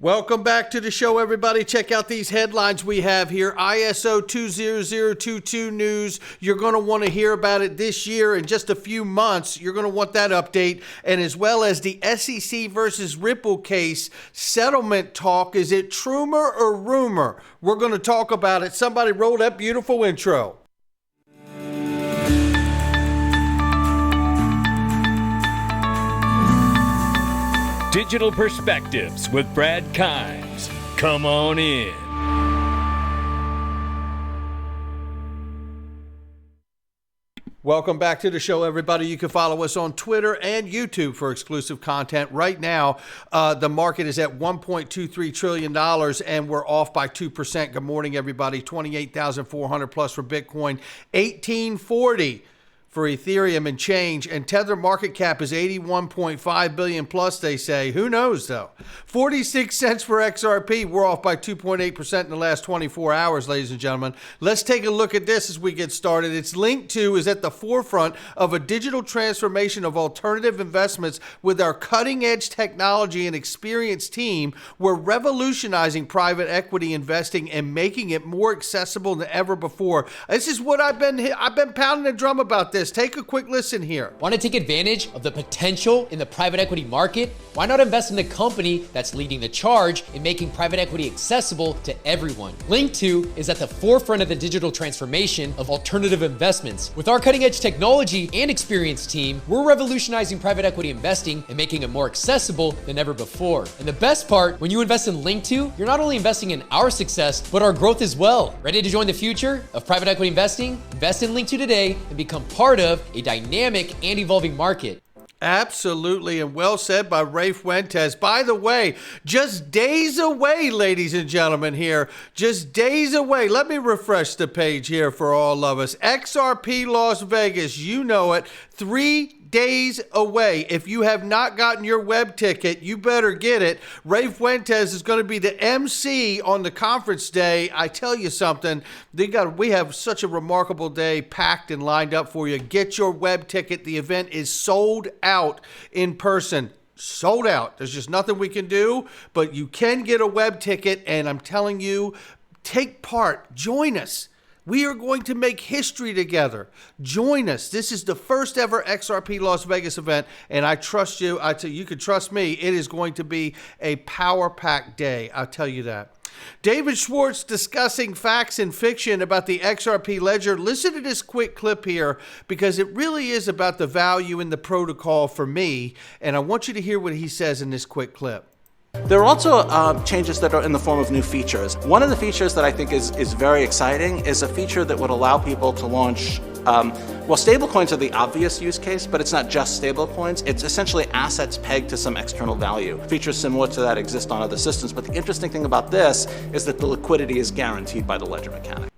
Welcome back to the show, everybody. Check out these headlines we have here. ISO20022 news. You're going to want to hear about it this year in just a few months. You're going to want that update. And as well as the SEC versus Ripple case settlement talk. Is it Trumor or rumor? We're going to talk about it. Somebody roll that beautiful intro. Digital Perspectives with Brad Kimes. Come on in. Welcome back to the show, everybody. You can follow us on Twitter and YouTube for exclusive content. Right now, the market is at $1.23 trillion, and we're off by 2%. Good morning, everybody. 28,400 plus for Bitcoin, 1840 for Ethereum and change, and Tether market cap is 81.5 billion plus, they say. Who knows, though? 46 cents for XRP. We're off by 2.8% in the last 24 hours, ladies and gentlemen. Let's take a look at this as we get started. It's linked to, is at the forefront of a digital transformation of alternative investments with our cutting-edge technology and experienced team. We're revolutionizing private equity investing and making it more accessible than ever before. This is what I've been pounding the drum about this. Take a quick listen here. Want to take advantage of the potential in the private equity market? Why not invest in the company that's leading the charge in making private equity accessible to everyone? Link2 is at the forefront of the digital transformation of alternative investments. With our cutting edge technology and experienced team, we're revolutionizing private equity investing and making it more accessible than ever before. And the best part, when you invest in Link2, you're not only investing in our success, but our growth as well. Ready to join the future of private equity investing? Invest in Link2 today and become part of a dynamic and evolving market. Absolutely, and well said by Ray Fuentes. By the way, just days away, ladies and gentlemen, here. Just days away. Let me refresh the page here for all of us. XRP Las Vegas, you know it. 3 days away. If you have not gotten your web ticket, you better get it. Ray Fuentes is going to be the MC on the conference day. I tell you something, we have such a remarkable day packed and lined up for you. Get your web ticket. The event is sold out in person. Sold out. There's just nothing we can do, but you can get a web ticket, and I'm telling you, take part. Join us. We are going to make history together. Join us. This is the first ever XRP Las Vegas event, and I trust you. You can trust me. It is going to be a power-packed day. I'll tell you that. David Schwartz discussing facts and fiction about the XRP ledger. Listen to this quick clip here because it really is about the value in the protocol for me, and I want you to hear what he says in this quick clip. There are also changes that are in the form of new features. One of the features that I think is very exciting is a feature that would allow people to launch, well, stablecoins are the obvious use case, but it's not just stablecoins. It's essentially assets pegged to some external value. Features similar to that exist on other systems, but the interesting thing about this is that the liquidity is guaranteed by the ledger mechanic.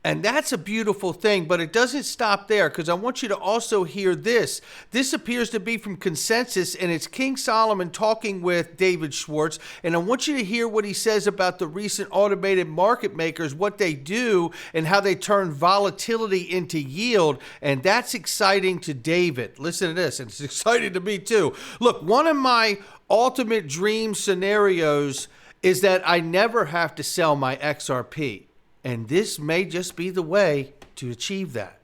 And that's a beautiful thing, but it doesn't stop there because I want you to also hear this. This appears to be from Consensus, and it's King Solomon talking with David Schwartz. And I want you to hear what he says about the recent automated market makers, what they do, and how they turn volatility into yield. And that's exciting to David. Listen to this, and it's exciting to me too. Look, one of my ultimate dream scenarios is that I never have to sell my XRP. And this may just be the way to achieve that.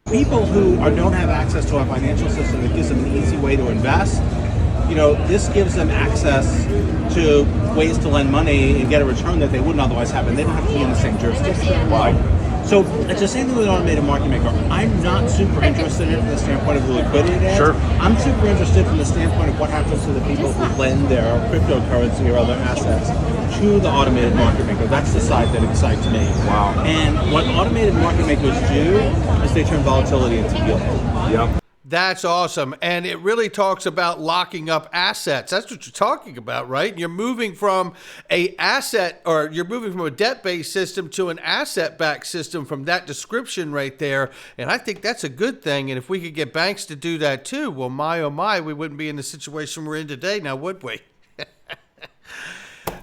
People who don't have access to a financial system that gives them an easy way to invest, this gives them access to ways to lend money and get a return that they wouldn't otherwise have, and they don't have to be in the same jurisdiction. Wow. So it's the same thing with an automated market maker. I'm not super interested in it from the standpoint of the liquidity it adds. Sure. I'm super interested from the standpoint of what happens to the people who lend their cryptocurrency or other assets to the automated market maker. That's the side that excites me. Wow. And what automated market makers do is they turn volatility into yield. Yep. That's awesome. And it really talks about locking up assets. That's what you're talking about, right? You're moving from a debt-based system to an asset-backed system from that description right there. And I think that's a good thing. And if we could get banks to do that too, well, my, oh my, we wouldn't be in the situation we're in today now, would we?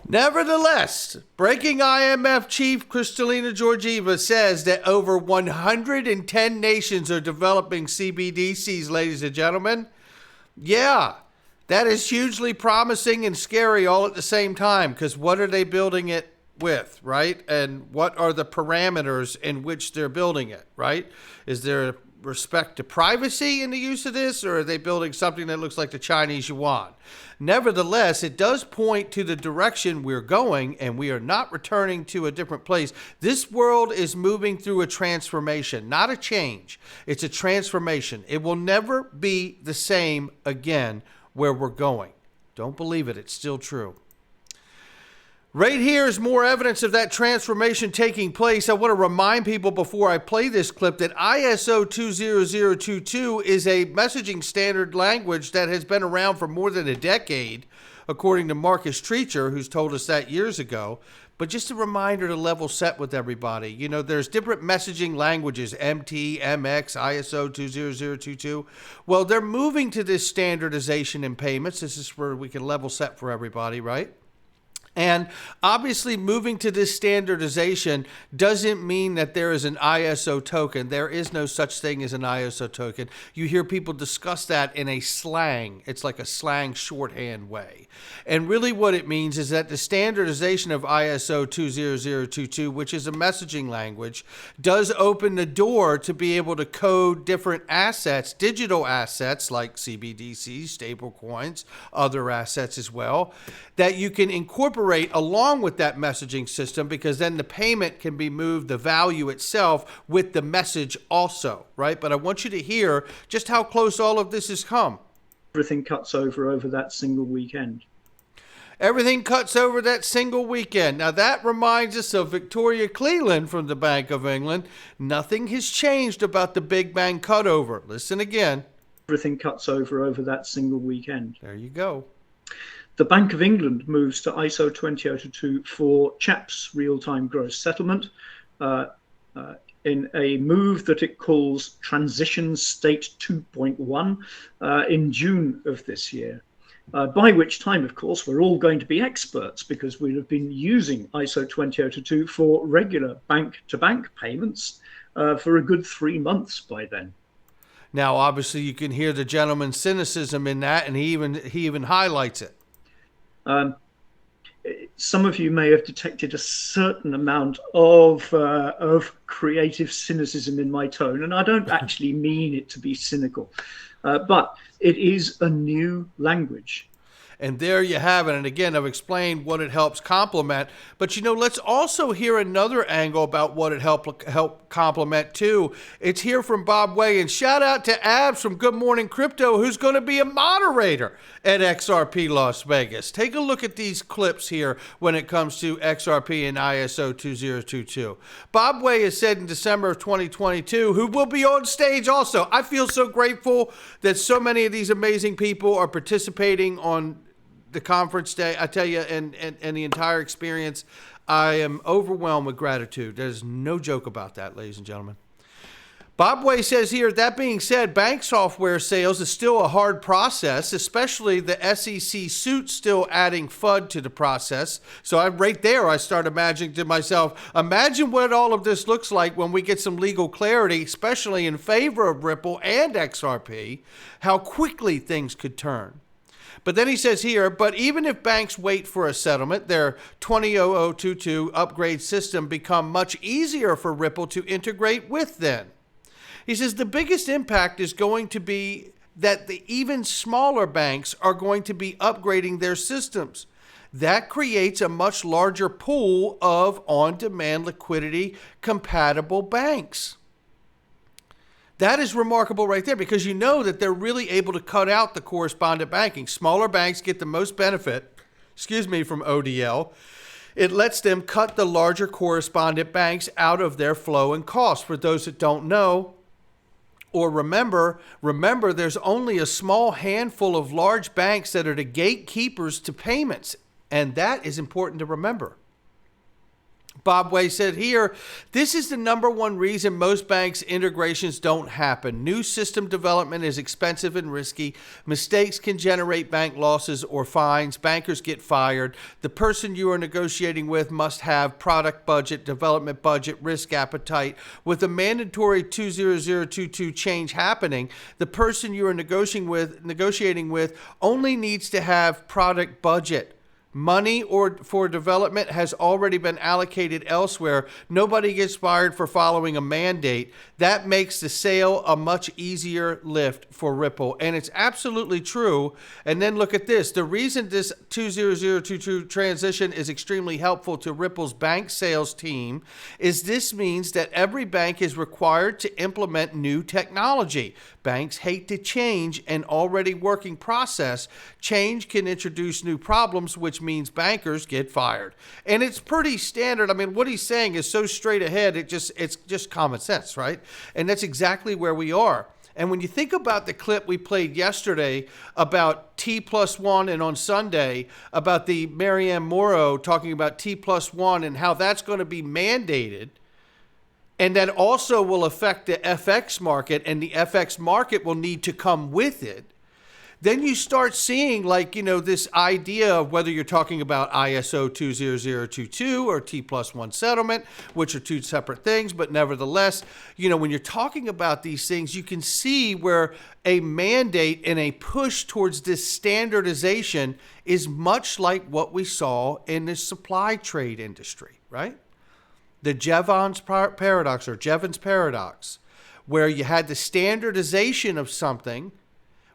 Nevertheless, breaking IMF chief Kristalina Georgieva says that over 110 nations are developing CBDCs, ladies and gentlemen. Yeah, That is hugely promising and scary all at the same time, because what are they building it with, right? And what are the parameters in which they're building it, right? Is there respect to privacy in the use of this, or are they building something that looks like the Chinese yuan? Nevertheless, it does point to the direction we're going, and we are not returning to a different place. This world is moving through a transformation, not a change. It's a transformation. It will never be the same again where we're going. Don't believe it. It's still true. Right here is more evidence of that transformation taking place. I want to remind people before I play this clip that ISO20022 is a messaging standard language that has been around for more than a decade, according to Marcus Treacher, who's told us that years ago. But just a reminder to level set with everybody. You know, there's different messaging languages, MT, MX, ISO 20022. Well, they're moving to this standardization in payments. This is where we can level set for everybody, right? And obviously moving to this standardization doesn't mean that there is an ISO token. There is no such thing as an ISO token. You hear people discuss that in a slang. It's like a slang shorthand way. And really what it means is that the standardization of ISO 20022, which is a messaging language, does open the door to be able to code different assets, digital assets like CBDCs, stable coins, other assets as well, that you can incorporate along with that messaging system, because then the payment can be moved, the value itself, with the message also, right? But I want you to hear just how close all of this has come. Everything cuts over that single weekend. Everything cuts over that single weekend. Now that reminds us of Victoria Cleland from the Bank of England. Nothing has changed about the Big Bang cutover. Listen again. Everything cuts over that single weekend. There you go. The Bank of England moves to ISO 20022 for CHAPS, real-time gross settlement, in a move that it calls Transition State 2.1 in June of this year. By which time, of course, we're all going to be experts, because we'll have been using ISO 20022 for regular bank-to-bank payments for a good 3 months by then. Now, obviously, you can hear the gentleman's cynicism in that, and he even highlights it. Some of you may have detected a certain amount of creative cynicism in my tone, and I don't actually mean it to be cynical, but it is a new language. And there you have it. And again, I've explained what it helps complement. But, you know, let's also hear another angle about what it help complement, too. It's here from Bob Way. And shout out to Abs from Good Morning Crypto, who's going to be a moderator at XRP Las Vegas. Take a look at these clips here when it comes to XRP and ISO 2022. Bob Way has said in December of 2022, who will be on stage also. I feel so grateful that so many of these amazing people are participating on the conference day. I tell you, and the entire experience, I am overwhelmed with gratitude. There's no joke about that, ladies and gentlemen. Bob Way says here, that being said, bank software sales is still a hard process, especially the SEC suit still adding FUD to the process. So right there, I start imagining to myself, imagine what all of this looks like when we get some legal clarity, especially in favor of Ripple and XRP, how quickly things could turn. But then he says here, but even if banks wait for a settlement, their 20022 upgrade system become much easier for Ripple to integrate with then. He says the biggest impact is going to be that the even smaller banks are going to be upgrading their systems. That creates a much larger pool of on-demand liquidity compatible banks. That is remarkable right there, because you know that they're really able to cut out the correspondent banking. Smaller banks get the most benefit, from ODL. It lets them cut the larger correspondent banks out of their flow and cost. For those that don't know or remember, there's only a small handful of large banks that are the gatekeepers to payments, and that is important to remember. Bob Way said here, this is the number one reason most banks integrations don't happen. New system development is expensive and risky. Mistakes can generate bank losses or fines. Bankers get fired. The person you are negotiating with must have product budget, development budget, risk appetite. With a mandatory 20022 change happening, the person you are negotiating with only needs to have product budget. Money for development has already been allocated elsewhere. Nobody gets fired for following a mandate. That makes the sale a much easier lift for Ripple. And it's absolutely true. And then look at this. The reason this 20022 transition is extremely helpful to Ripple's bank sales team is this means that every bank is required to implement new technology. Banks hate to change an already working process. Change can introduce new problems, which means bankers get fired. And it's pretty standard. I mean, what he's saying is so straight ahead, it's just common sense, right? And that's exactly where we are. And when you think about the clip we played yesterday about T+1 and on Sunday about the Marianne Morrow talking about T+1 and how that's going to be mandated, and that also will affect the FX market, and the FX market will need to come with it, then you start seeing, like, this idea of whether you're talking about ISO20022 or T+1 settlement, which are two separate things, but nevertheless, when you're talking about these things, you can see where a mandate and a push towards this standardization is much like what we saw in the supply trade industry, right? The Jevons paradox, where you had the standardization of something,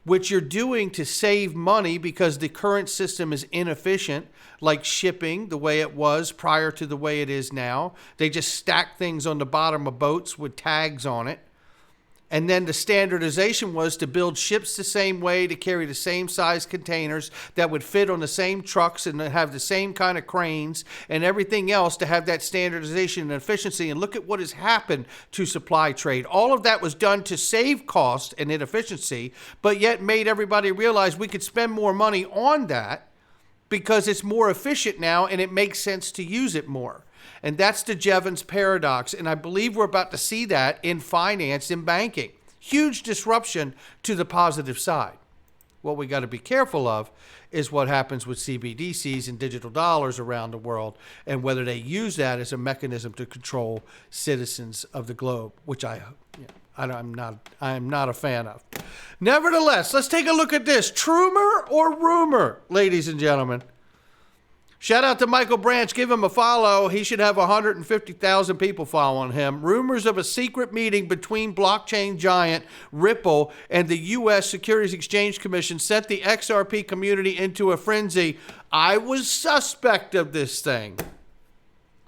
which you're doing to save money because the current system is inefficient, like shipping the way it was prior to the way it is now. They just stack things on the bottom of boats with tags on it. And then the standardization was to build ships the same way, to carry the same size containers that would fit on the same trucks and have the same kind of cranes and everything else, to have that standardization and efficiency. And look at what has happened to supply trade. All of that was done to save cost and inefficiency, but yet made everybody realize we could spend more money on that because it's more efficient now and it makes sense to use it more. And that's the Jevons paradox. And I believe we're about to see that in finance and banking. Huge disruption to the positive side. What we got to be careful of is what happens with CBDCs and digital dollars around the world, and whether they use that as a mechanism to control citizens of the globe, which I am not a fan of. Nevertheless, let's take a look at this. Trumor or rumor, ladies and gentlemen? Shout out to Michael Branch. Give him a follow. He should have 150,000 people following him. Rumors of a secret meeting between blockchain giant Ripple and the U.S. Securities Exchange Commission sent the XRP community into a frenzy. I was suspect of this thing.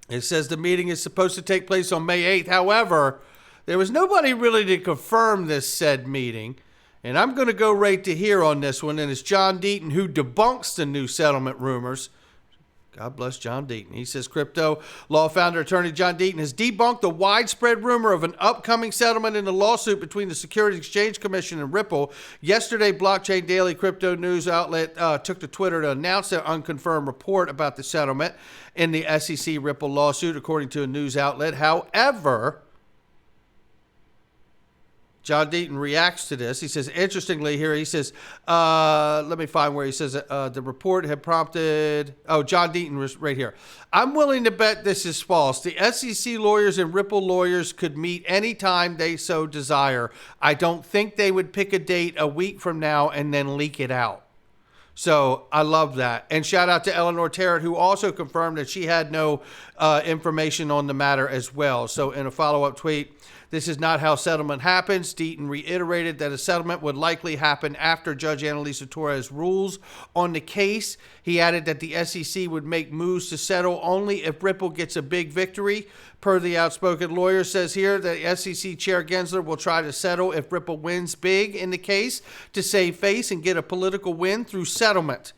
It says the meeting is supposed to take place on May 8th. However, there was nobody really to confirm this said meeting. And I'm going to go right to here on this one. And it's John Deaton who debunks the new settlement rumors. God bless John Deaton. He says crypto law founder attorney John Deaton has debunked the widespread rumor of an upcoming settlement in the lawsuit between the Securities Exchange Commission and Ripple. Yesterday, Blockchain Daily crypto news outlet took to Twitter to announce their unconfirmed report about the settlement in the SEC Ripple lawsuit, according to a news outlet. However, John Deaton reacts to this. He says, interestingly here, he says, let me find where he says the report had prompted, John Deaton was right here. I'm willing to bet this is false. The SEC lawyers and Ripple lawyers could meet anytime they so desire. I don't think they would pick a date a week from now and then leak it out. So I love that. And shout out to Eleanor Tarrant, who also confirmed that she had no information on the matter as well. So in a follow-up tweet, this is not how settlement happens. Deaton reiterated that a settlement would likely happen after Judge Annalisa Torres rules on the case. He added that the SEC would make moves to settle only if Ripple gets a big victory. Per the outspoken lawyer, says here that SEC Chair Gensler will try to settle if Ripple wins big in the case to save face and get a political win through settlement.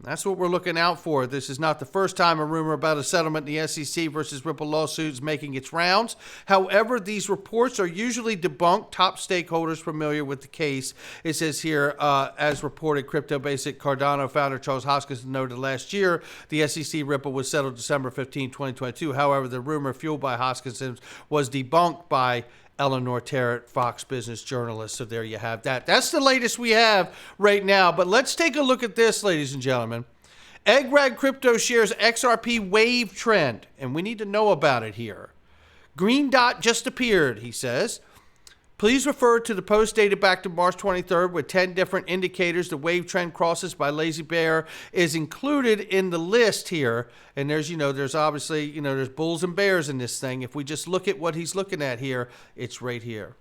That's what we're looking out for. This is not the first time a rumor about a settlement in the SEC versus Ripple lawsuit is making its rounds. However, these reports are usually debunked. Top stakeholders familiar with the case. It says here, as reported, Crypto Basic Cardano founder Charles Hoskinson noted last year, the SEC Ripple was settled December 15, 2022. However, the rumor fueled by Hoskinson was debunked by Eleanor Terrett, Fox Business journalist. So there you have that. That's the latest we have right now. But let's take a look at this, ladies and gentlemen. Eggrag Crypto shares XRP wave trend, and we need to know about it here. Green dot just appeared, he says. Please refer to the post dated back to March 23rd with 10 different indicators. The wave trend crosses by Lazy Bear is included in the list here. And there's, there's obviously, there's bulls and bears in this thing. If we just look at what he's looking at here, it's right here.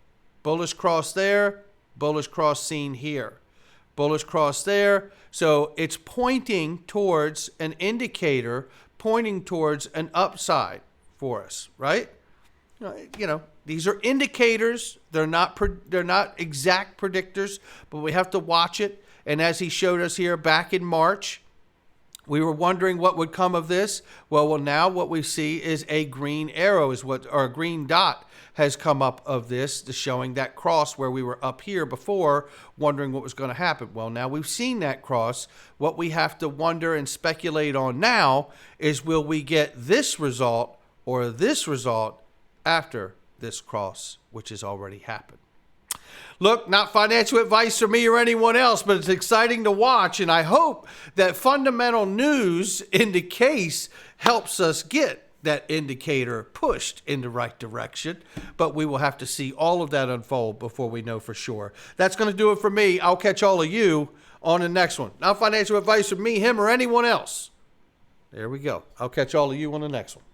Bullish cross there, bullish cross seen here. Bullish cross there. So it's pointing towards an indicator, pointing towards an upside for us, right? These are indicators. They're not exact predictors, but we have to watch it. And as he showed us here back in March, we were wondering what would come of this. Well, now what we see is a green arrow or a green dot has come up of this, showing that cross where we were up here before, wondering what was going to happen. Well, now we've seen that cross. What we have to wonder and speculate on now is, will we get this result or this result after this cross, which has already happened? Look, not financial advice for me or anyone else, but it's exciting to watch, and I hope that fundamental news in the case helps us get that indicator pushed in the right direction. But we will have to see all of that unfold before we know for sure. That's going to do it for me. I'll catch all of you on the next one. Not financial advice from me, him, or anyone else. There we go. I'll catch all of you on the next one.